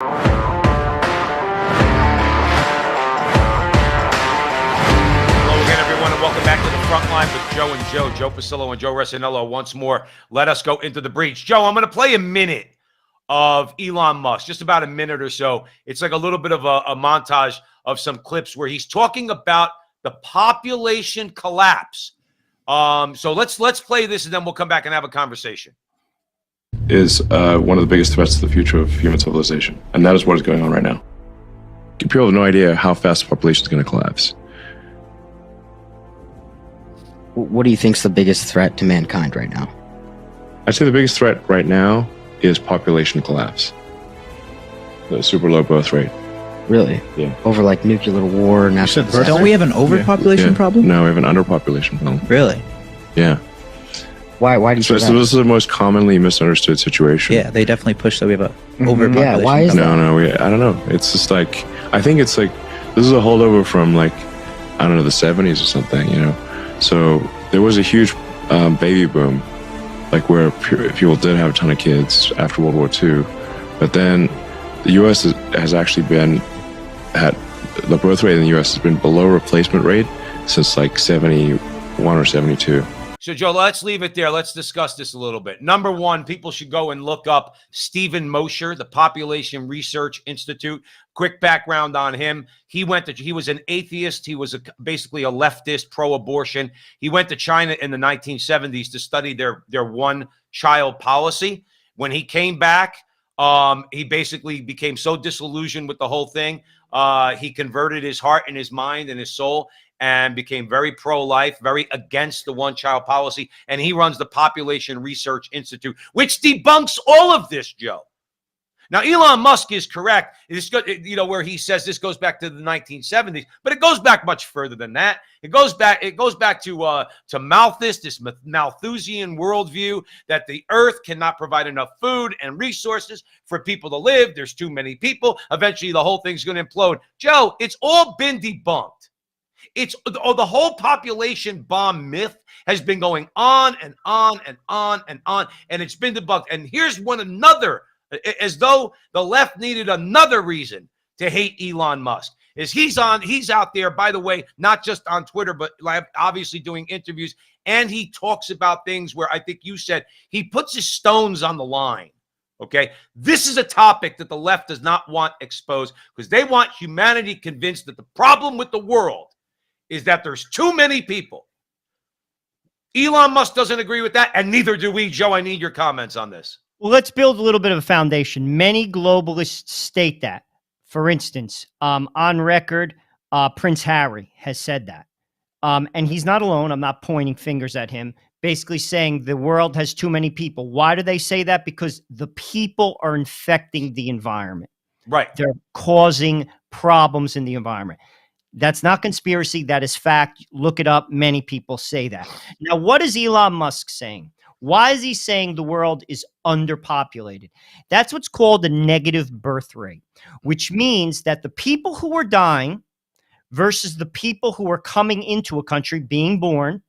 Hello again, everyone, and welcome back to the front line with Joe and Joe. Joe Pasillo and Joe Resinello once more. Let us go into the breach. Joe, I'm going to play a minute of Elon Musk, just about a minute or so. It's like a little bit of a montage of some clips where he's talking about the population collapse. So let's play this, and then we'll come back and have a conversation. Is one of the biggest threats to the future of human civilization, and that is what is going on right now. People have no idea how fast the population is going to collapse. What do you think is the biggest threat to mankind right now? I'd say the biggest threat right now is population collapse. The super low birth rate. Really? Yeah. Over like nuclear war, natural disaster? Don't we have an overpopulation problem? No, we have an underpopulation problem. Really? Yeah. Why do you So say that? this is the most commonly misunderstood situation. Yeah, they definitely push that we have a overpopulation. Yeah, why is problem. I don't know. It's just like, I think it's like, this is a holdover from like, I don't know, the 70s or something, you know? So there was a huge baby boom, like where people did have a ton of kids after World War II. But then the U.S. has actually been the birth rate in the U.S. has been below replacement rate since like 71 or 72. So, Joe, let's leave it there. Let's discuss this a little bit. Number one, people should go and look up Stephen Mosher, the Population Research Institute. Quick background on him. He was an atheist. He was basically a leftist, pro-abortion. He went to China in the 1970s to study their one-child policy. When he came back, he basically became so disillusioned with the whole thing. He converted his heart and his mind and his soul and became very pro-life, very against the one-child policy. And he runs the Population Research Institute, which debunks all of this, Joe. Now, Elon Musk is correct. It's good, where he says this goes back to the 1970s, but it goes back much further than that. It goes back to Malthus, this Malthusian worldview that the earth cannot provide enough food and resources for people to live. There's too many people. Eventually, the whole thing's going to implode. Joe, it's all been debunked. The whole population bomb myth has been going on and on and on and on, and it's been debunked. And here's another, as though the left needed another reason to hate Elon Musk, is he's out there, by the way, not just on Twitter, but obviously doing interviews, and he talks about things where I think you said he puts his stones on the line. Okay, this is a topic that the left does not want exposed because they want humanity convinced that the problem with the world is that there's too many people. Elon Musk doesn't agree with that, and neither do we. Joe, I need your comments on this. Well, let's build a little bit of a foundation. Many globalists state that. For instance, on record, Prince Harry has said that. And he's not alone. I'm not pointing fingers at him. Basically saying the world has too many people. Why do they say that? Because the people are infecting the environment. Right. They're causing problems in the environment. That's not conspiracy. That is fact. Look it up. Many people say that. Now, what is Elon Musk saying? Why is he saying the world is underpopulated? That's what's called a negative birth rate, which means that the people who are dying versus the people who are coming into a country, being born,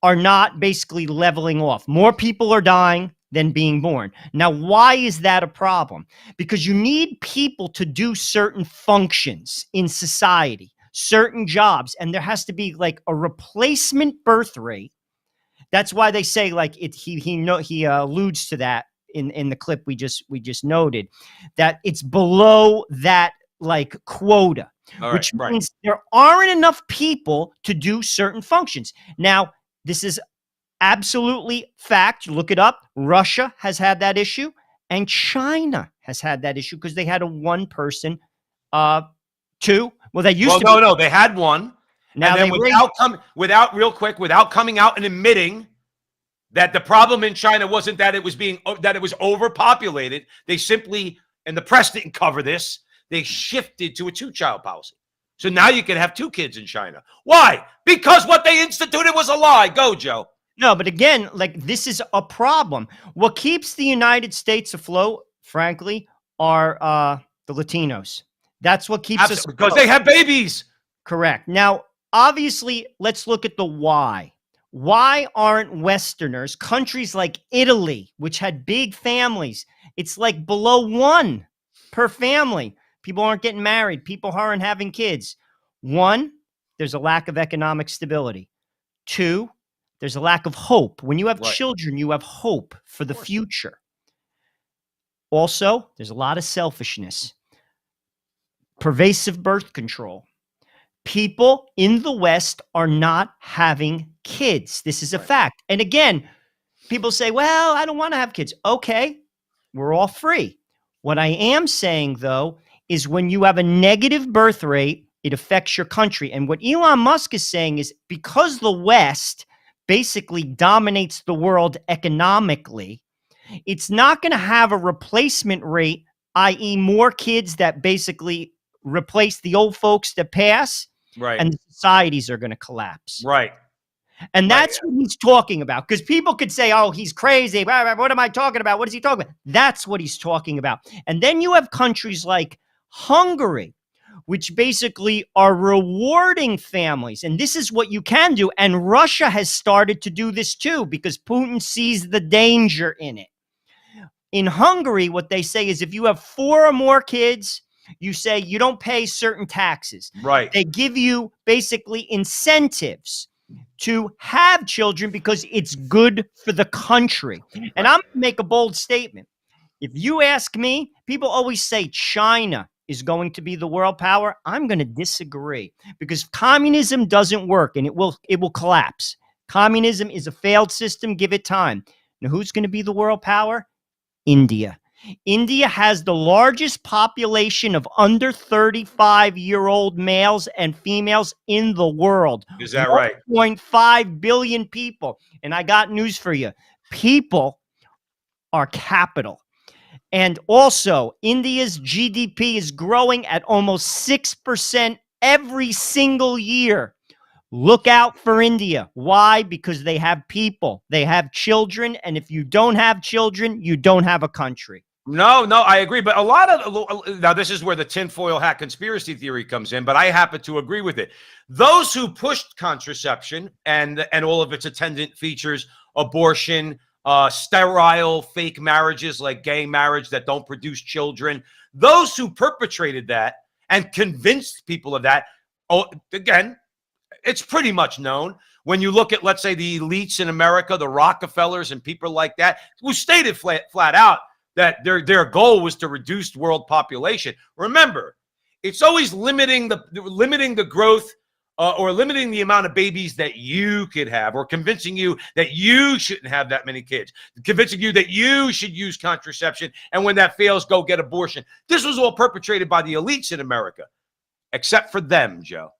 are not basically leveling off. More people are dying than being born. Now, why is that a problem? Because you need people to do certain functions in society, certain jobs, and there has to be like a replacement birth rate. That's why they say like he alludes to that in the clip we just noted, that it's below that like quota, which means there aren't enough people to do certain functions. Now, this is absolutely fact. Look it up. Russia has had that issue, and China has had that issue because they had a one-person, two. Well, they used to. No, they had one. Now, and then without coming out and admitting that the problem in China wasn't that it was overpopulated, they simply, and the press didn't cover this, they shifted to a two-child policy. So now you can have two kids in China. Why? Because what they instituted was a lie. Go, Joe. No, but again, like this is a problem. What keeps the United States afloat, frankly, are the Latinos. That's what keeps us afloat. Because they have babies. Correct. Now, obviously, let's look at the why. Why aren't Westerners, countries like Italy, which had big families, it's like below one per family. People aren't getting married. People aren't having kids. One, there's a lack of economic stability. Two, there's a lack of hope. When you have Right. children, you have hope for the future. Also, there's a lot of selfishness, pervasive birth control. People in the West are not having kids. This is a fact. And again, people say, well, I don't want to have kids. Okay, we're all free. What I am saying, though, is when you have a negative birth rate, it affects your country. And what Elon Musk is saying is because the West basically dominates the world economically, it's not going to have a replacement rate, i.e. more kids that basically replace the old folks that pass, Right. and the societies are going to collapse. Right. And that's what he's talking about. Because people could say, oh, he's crazy. What am I talking about? What is he talking about? That's what he's talking about. And then you have countries like Hungary, which basically are rewarding families. And this is what you can do. And Russia has started to do this too, because Putin sees the danger in it. In Hungary, what they say is if you have 4 or more kids, you say you don't pay certain taxes. Right. They give you basically incentives to have children because it's good for the country. And I'm going to make a bold statement. If you ask me, people always say China is going to be the world power. I'm going to disagree because communism doesn't work and it will collapse. Communism is a failed system. Give it time. Now, who's going to be the world power? India. India has the largest population of under 35-year-old males and females in the world. Is that right? 1.5 billion people. And I got news for you. People are capital. And also, India's GDP is growing at almost 6% every single year. Look out for India. Why? Because they have people. They have children. And if you don't have children, you don't have a country. No, I agree. But a lot of, now this is where the tinfoil hat conspiracy theory comes in, but I happen to agree with it. Those who pushed contraception and all of its attendant features, abortion, sterile fake marriages like gay marriage that don't produce children, those who perpetrated that and convinced people of that, again, it's pretty much known. When you look at, let's say, the elites in America, the Rockefellers and people like that, who stated flat out that their goal was to reduce world population. Remember, it's always limiting the growth or limiting the amount of babies that you could have, or convincing you that you shouldn't have that many kids, convincing you that you should use contraception, and when that fails, go get abortion. This was all perpetrated by the elites in America, except for them, Joe.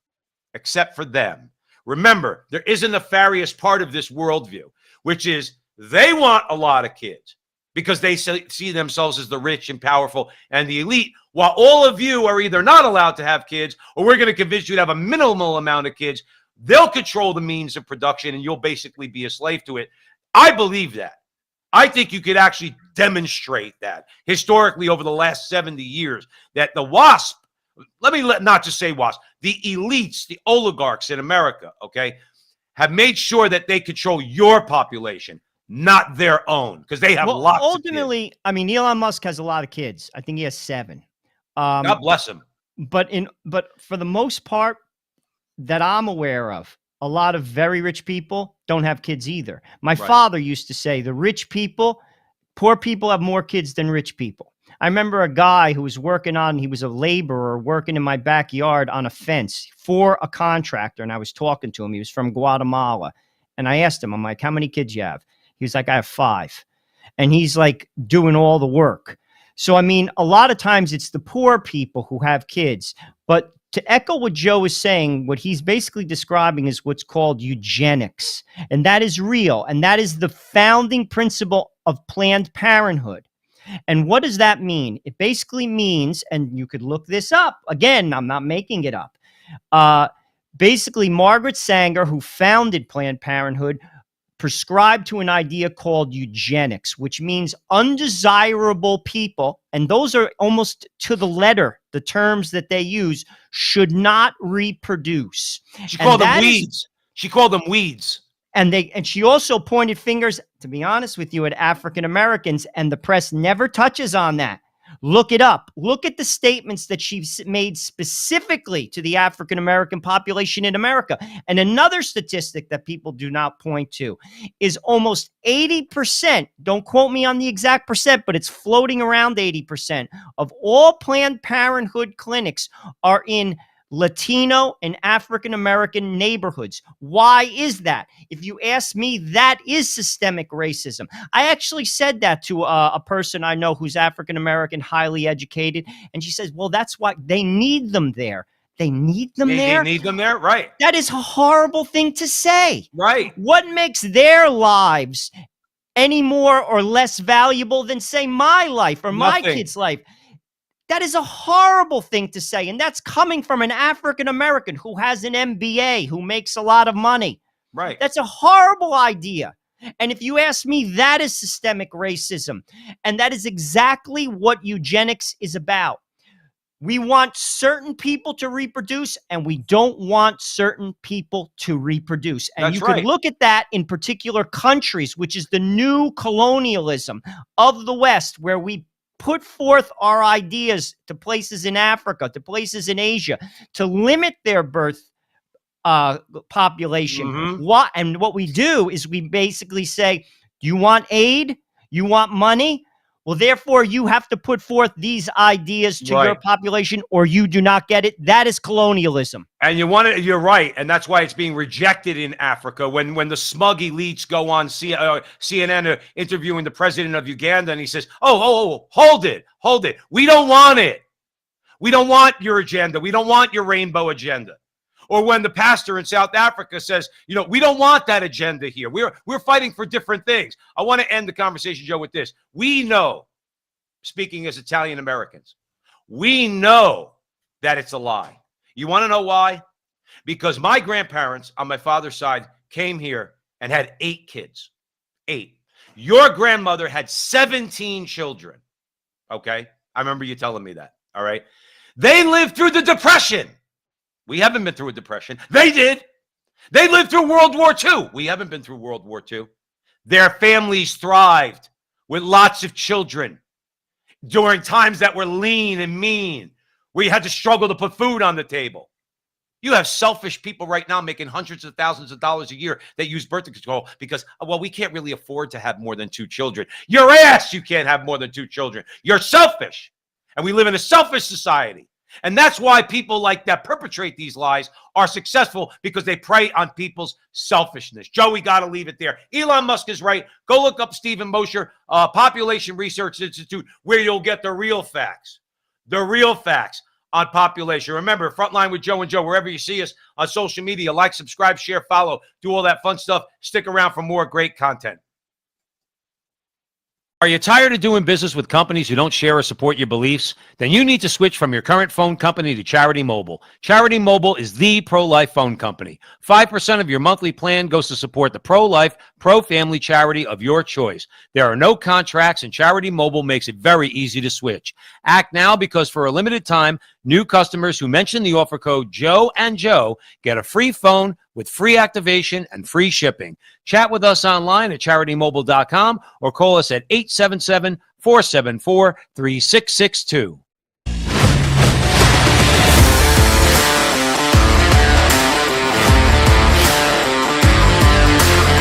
Except for them. Remember, there is a nefarious part of this worldview, which is they want a lot of kids because they see themselves as the rich and powerful and the elite, while all of you are either not allowed to have kids or we're going to convince you to have a minimal amount of kids. They'll control the means of production and you'll basically be a slave to it. I believe that. I think you could actually demonstrate that historically over the last 70 years that the WASP, not just say WASP, the elites, the oligarchs in America, okay, have made sure that they control your population, not their own, because they have lots ultimately, of kids. I mean, Elon Musk has a lot of kids. I think he has 7. God bless him. But for the most part that I'm aware of, a lot of very rich people don't have kids either. My father used to say the poor people have more kids than rich people. I remember a guy who was he was a laborer working in my backyard on a fence for a contractor. And I was talking to him. He was from Guatemala. And I asked him, I'm like, how many kids you have? He was like, I have 5. And he's like doing all the work. So, I mean, a lot of times it's the poor people who have kids. But to echo what Joe is saying, what he's basically describing is what's called eugenics. And that is real. And that is the founding principle of Planned Parenthood. And what does that mean? It basically means, and you could look this up. Again, I'm not making it up. Basically, Margaret Sanger, who founded Planned Parenthood, prescribed to an idea called eugenics, which means undesirable people, and those are almost to the letter, the terms that they use, should not reproduce. She called them weeds. She called them weeds. And she also pointed fingers, to be honest with you, at African Americans, and the press never touches on that. Look it up. Look at the statements that she made specifically to the African American population in America. And another statistic that people do not point to is almost 80%, don't quote me on the exact percent, but it's floating around 80% of all Planned Parenthood clinics are in Latino and African American neighborhoods. Why is that? If you ask me, that is systemic racism. I actually said that to a person I know who's African American, highly educated, and she says, well, that's why they need them there. They need them there? They need them there? Right. That is a horrible thing to say. Right. What makes their lives any more or less valuable than, say, my life or my Nothing. kid's life? That is a horrible thing to say. And that's coming from an African American who has an MBA, who makes a lot of money. Right. That's a horrible idea. And if you ask me, that is systemic racism. And that is exactly what eugenics is about. We want certain people to reproduce, and we don't want certain people to reproduce. And That's you right. can look at that in particular countries, which is the new colonialism of the West, where we put forth our ideas to places in Africa, to places in Asia, to limit their birth population. Mhm. And what we do is we basically say, you want aid? You want money? Well, therefore, you have to put forth these ideas to your Right. population, or you do not get it. That is colonialism. And you want it, you're right. And that's why it's being rejected in Africa. When the smug elites go on CNN interviewing the president of Uganda, and he says, oh, hold it. We don't want it. We don't want your agenda. We don't want your rainbow agenda. Or when the pastor in South Africa says, we don't want that agenda here. We're fighting for different things. I want to end the conversation, Joe, with this. We know, speaking as Italian Americans, we know that it's a lie. You want to know why? Because my grandparents on my father's side came here and had 8 kids. 8. Your grandmother had 17 children. Okay? I remember you telling me that. All right? They lived through the Depression. We haven't been through a depression. They did. They lived through World War II. We haven't been through World War II. Their families thrived with lots of children during times that were lean and mean, where you had to struggle to put food on the table. You have selfish people right now making hundreds of thousands of dollars a year that use birth control because, well, we can't really afford to have more than 2 children. Your ass, you can't have more than 2 children. You're selfish. And we live in a selfish society. And that's why people like that perpetrate these lies are successful, because they prey on people's selfishness. Joe, we got to leave it there. Elon Musk is right. Go look up Stephen Mosher, Population Research Institute, where you'll get the real facts. The real facts on population. Remember, Frontline with Joe and Joe, wherever you see us on social media, like, subscribe, share, follow, do all that fun stuff. Stick around for more great content. Are you tired of doing business with companies who don't share or support your beliefs? Then you need to switch from your current phone company to Charity Mobile. Charity Mobile is the pro-life phone company. 5% of your monthly plan goes to support the pro-life, pro-family charity of your choice. There are no contracts, and Charity Mobile makes it very easy to switch. Act now, because for a limited time, new customers who mention the offer code Joe and Joe get a free phone with free activation and free shipping. Chat with us online at CharityMobile.com or call us at 877-474-3662.